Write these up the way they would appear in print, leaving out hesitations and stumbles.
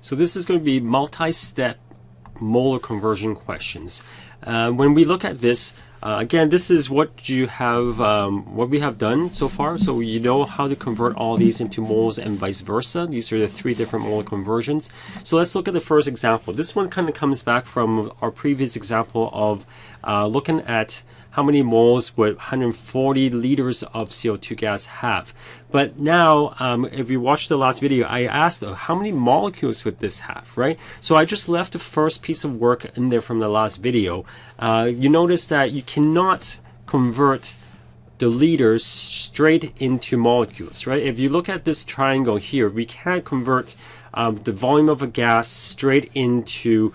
So this is going to be multi-step molar conversion questions. When we look at this, again, this is what you have, what we have done so far. So you know how to convert all these into moles and vice versa. These are the three different molar conversions. So let's look at the first example. This one kind of comes back from our previous example of looking at how many moles would 140 liters of CO2 gas have. But now, if you watched the last video, I asked how many molecules would this have, right? So I just left the first piece of work in there from the last video. You notice that you cannot convert the liters straight into molecules, right? If you look at this triangle here, we can't convert the volume of a gas straight into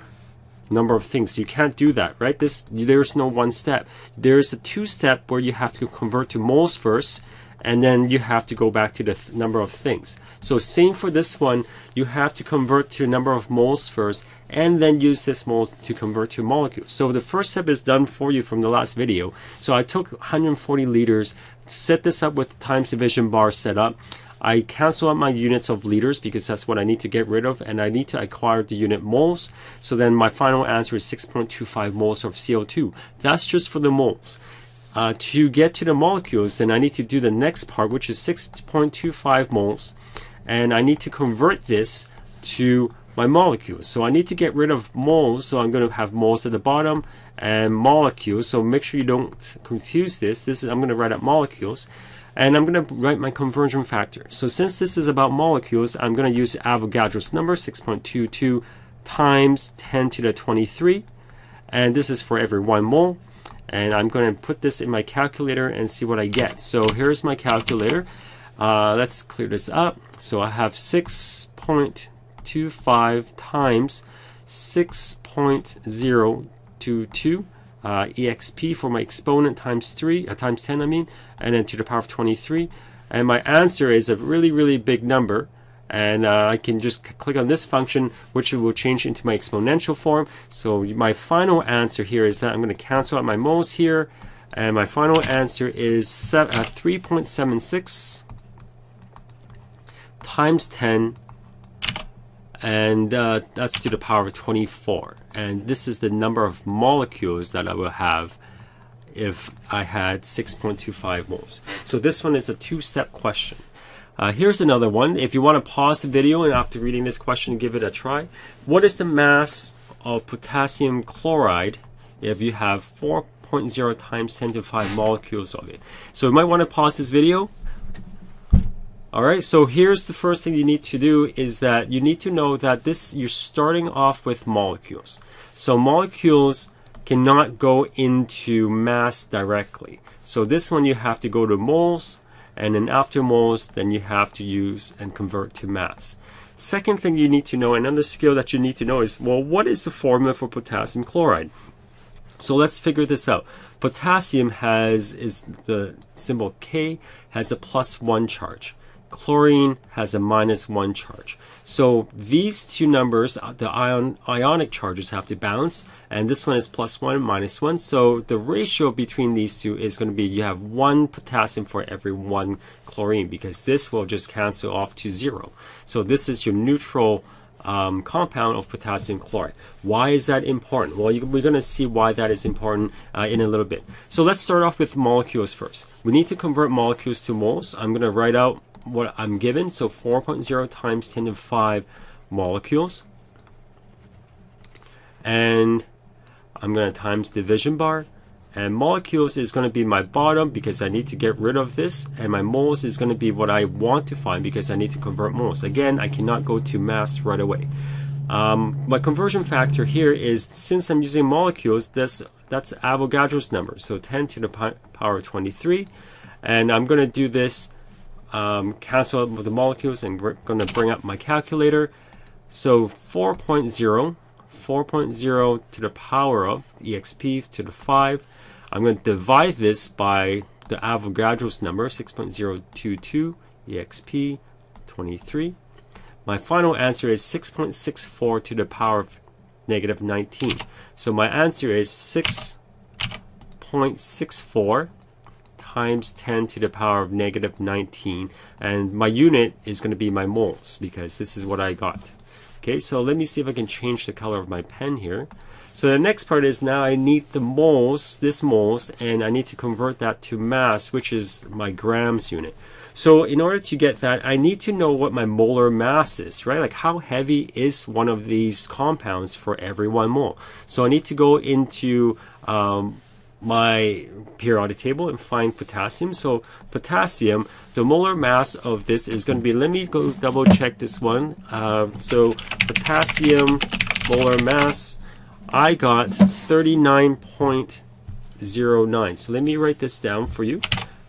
number of things. You can't do that, right? There's no one step. There's a two-step where you have to convert to moles first, and then you have to go back to the number of things. So same for this one, you have to convert to number of moles first, and then use this mole to convert to molecules. So the first step is done for you from the last video. So I took 140 liters, set this up with the times division bar set up. I cancel out my units of liters because that's what I need to get rid of, and I need to acquire the unit moles. So then my final answer is 6.25 moles of CO2. That's just for the moles. To get to the molecules, then I need to do the next part, which is 6.25 moles, and I need to convert this to my molecules. So I need to get rid of moles, so I'm going to have moles at the bottom and molecules. So make sure you don't confuse this. I'm going to write up molecules. And I'm going to write my conversion factor. So since this is about molecules, I'm going to use Avogadro's number, 6.22 times 10 to the 23. And this is for every 1 mole. And I'm going to put this in my calculator and see what I get. So here's my calculator. Let's clear this up. So I have 6.25 times 6.022. exp for my exponent times 10, I mean, and then to the power of 23, and my answer is a really big number, and I can just click on this function, which will change into my exponential form. So my final answer here is that I'm going to cancel out my moles here, and my final answer is 3.76 times 10, and that's to the power of 24. And this is the number of molecules that I will have if I had 6.25 moles. So this one is a two-step question. Here's another one. If you want to pause the video and after reading this question, give it a try. What is the mass of potassium chloride if you have 4.0 times 10 to the 5 molecules of it? So you might want to pause this video. Alright, so here's the first thing you need to do is that you need to know that you're starting off with molecules. So molecules cannot go into mass directly. So this one you have to go to moles, and then after moles, then you have to use and convert to mass. Second thing you need to know, another skill that you need to know is, well, what is the formula for potassium chloride? So let's figure this out. Potassium is the symbol K, has a +1 charge. Chlorine has a -1 charge. So these two numbers, the ionic charges have to balance, and this one is +1, -1. So the ratio between these two is going to be, you have 1 potassium for every 1 chlorine, because this will just cancel off to 0. So this is your neutral compound of potassium chloride. Why is that important? Well, we're going to see why that is important in a little bit. So let's start off with molecules first. We need to convert molecules to moles. I'm going to write out what I'm given. So 4.0 times 10 to the 5 molecules. And I'm going to times division bar. And molecules is going to be my bottom because I need to get rid of this. And my moles is going to be what I want to find because I need to convert moles. Again, I cannot go to mass right away. My conversion factor here is, since I'm using molecules, that's Avogadro's number. So 10 to the power of 23. And I'm going to do this, cancel out with the molecules, and we're going to bring up my calculator. So 4.0 to the power of exp to the 5. I'm going to divide this by the Avogadro's number, 6.022 exp 23. My final answer is 6.64 to the power of -19. So my answer is 6.64 times 10 to the power of -19, and my unit is going to be my moles because this is what I got. Okay, so let me see if I can change the color of my pen here. So the next part is now I need the moles, this moles, and I need to convert that to mass, which is my grams unit. So in order to get that, I need to know what my molar mass is, right? Like how heavy is one of these compounds for every 1 mole. So I need to go into my periodic table and find potassium. So potassium, the molar mass of this is going to be, let me go double check this one. So potassium molar mass, I got 39.09. So let me write this down for you.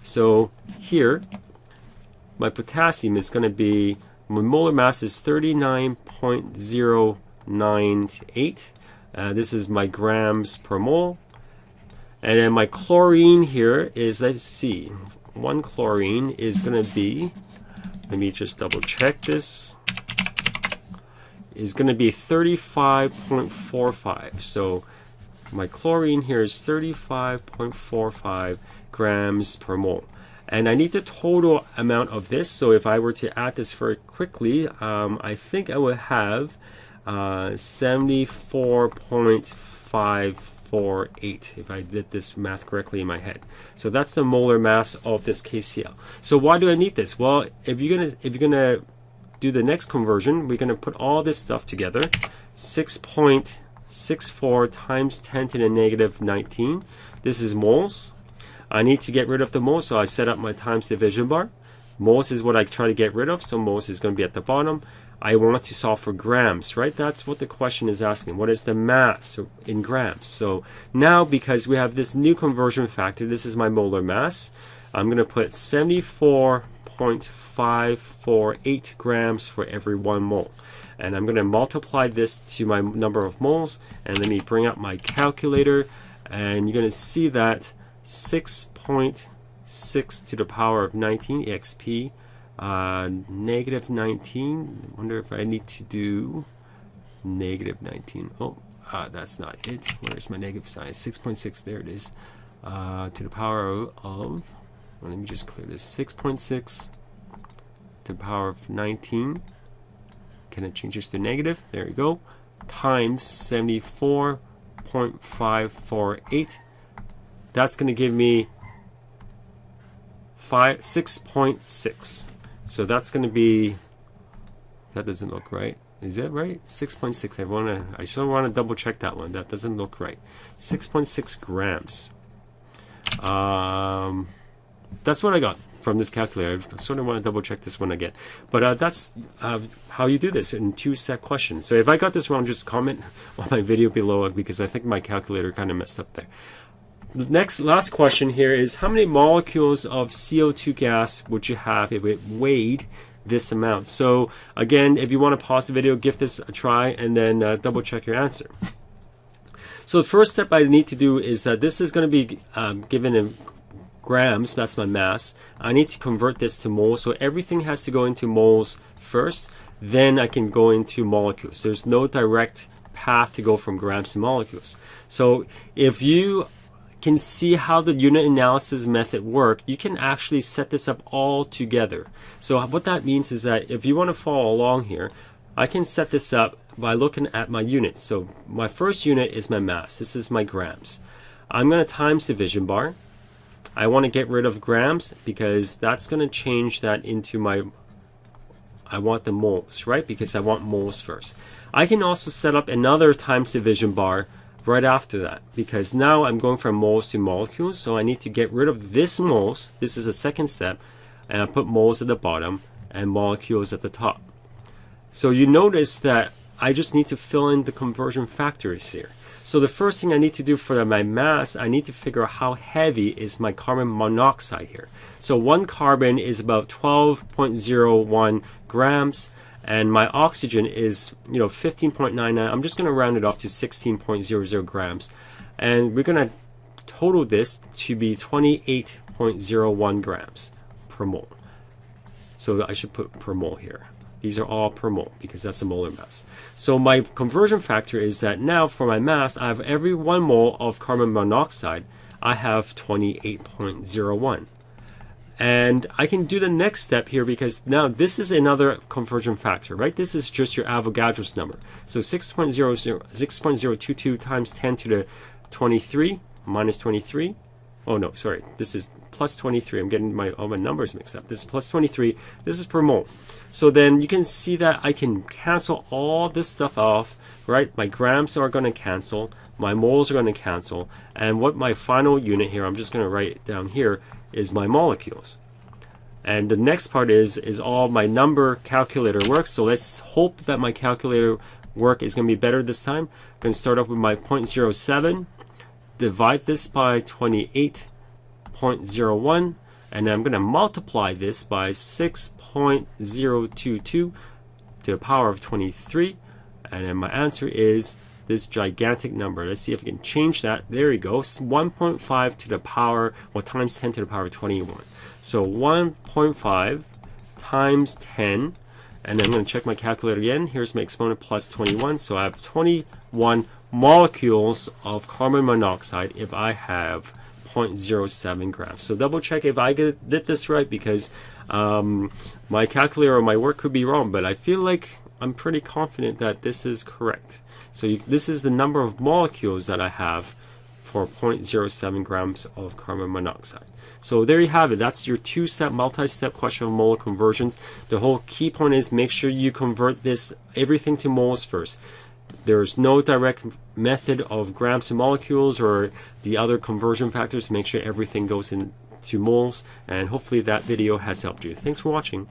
So here, my potassium is going to be, my molar mass is 39.098. This is my grams per mole. And then my chlorine here is, let's see, 1 chlorine is going to be, let me just double check this, is going to be 35.45. So my chlorine here is 35.45 grams per mole. And I need the total amount of this. So if I were to add this very quickly, I think I would have 74.548 if I did this math correctly in my head. So that's the molar mass of this KCl. So why do I need this? Well, if you're gonna do the next conversion, we're gonna put all this stuff together. 6.64 times 10 to the negative 19. This is moles. I need to get rid of the moles, so I set up my times division bar. Moles is what I try to get rid of, so moles is going to be at the bottom. I want to solve for grams, right? That's what the question is asking. What is the mass in grams? So now, because we have this new conversion factor, this is my molar mass, I'm going to put 74.548 grams for every 1 mole. And I'm going to multiply this to my number of moles, and let me bring up my calculator, and you're going to see that 6.6 to the power of 19 exp negative 19. I wonder if I need to do negative 19. Oh, that's not it. Where's my negative sign? 6.6, there it is. To the power of, well, let me just clear this. 6.6 to the power of 19. Can I change this to negative? There we go. Times 74.548. That's going to give me 6.6. So that's going to be, that doesn't look right. Is that right? 6.6. I still want to double check that one. That doesn't look right. 6.6 grams. That's what I got from this calculator. I sort of want to double check this one again. But that's how you do this in 2-step questions. So if I got this wrong, just comment on my video below, because I think my calculator kind of messed up there. The last question here is, how many molecules of CO2 gas would you have if it weighed this amount? So again, if you want to pause the video, give this a try, and then double check your answer. So the first step I need to do is that this is going to be given in grams, that's my mass. I need to convert this to moles, so everything has to go into moles first, then I can go into molecules. There's no direct path to go from grams to molecules. So if you can see how the unit analysis method work, you can actually set this up all together. So what that means is that if you want to follow along here, I can set this up by looking at my unit. So my first unit is my mass. This is my grams. I'm going to times division bar. I want to get rid of grams because that's going to change that into my, I want the moles, right? Because I want moles first. I can also set up another times division bar right after that, because now I'm going from moles to molecules, so I need to get rid of this moles. This is a second step, and I put moles at the bottom and molecules at the top. So you notice that I just need to fill in the conversion factors here. So the first thing I need to do for my mass, I need to figure out how heavy is my carbon monoxide here. So 1 carbon is about 12.01 grams, and my oxygen is 15.99. I'm just going to round it off to 16.00 grams, and we're going to total this to be 28.01 grams per mole. So I should put per mole here. These are all per mole because that's a molar mass. So my conversion factor is that now for my mass, I have every 1 mole of carbon monoxide, I have 28.01. And I can do the next step here because now this is another conversion factor, right? This is just your Avogadro's number. So 6.022 times 10 to the 23 minus 23. Oh no, sorry. This is plus 23. I'm getting all my numbers mixed up. This is plus 23. This is per mole. So then you can see that I can cancel all this stuff off, right? My grams are going to cancel. My moles are going to cancel. And what my final unit here, I'm just going to write it down here, is my molecules. And the next part is all my number calculator work. So let's hope that my calculator work is going to be better this time. I'm going to start off with my 0.07, divide this by 28.01, and then I'm going to multiply this by 6.022 to the power of 23, and then my answer is this gigantic number. Let's see if we can change that. There we go. 1.5 to the power, well, times 10 to the power of 21. So 1.5 times 10, and then I'm going to check my calculator again. Here's my exponent plus 21. So I have 21 molecules of carbon monoxide if I have 0.07 grams. So double check if I did this right, because my calculator or my work could be wrong, but I feel like I'm pretty confident that this is correct. So this is the number of molecules that I have for 0.07 grams of carbon monoxide. So there you have it. That's your two-step, multi-step question of molar conversions. The whole key point is make sure you convert everything to moles first. There's no direct method of grams to molecules or the other conversion factors. Make sure everything goes into moles, and hopefully that video has helped you. Thanks for watching.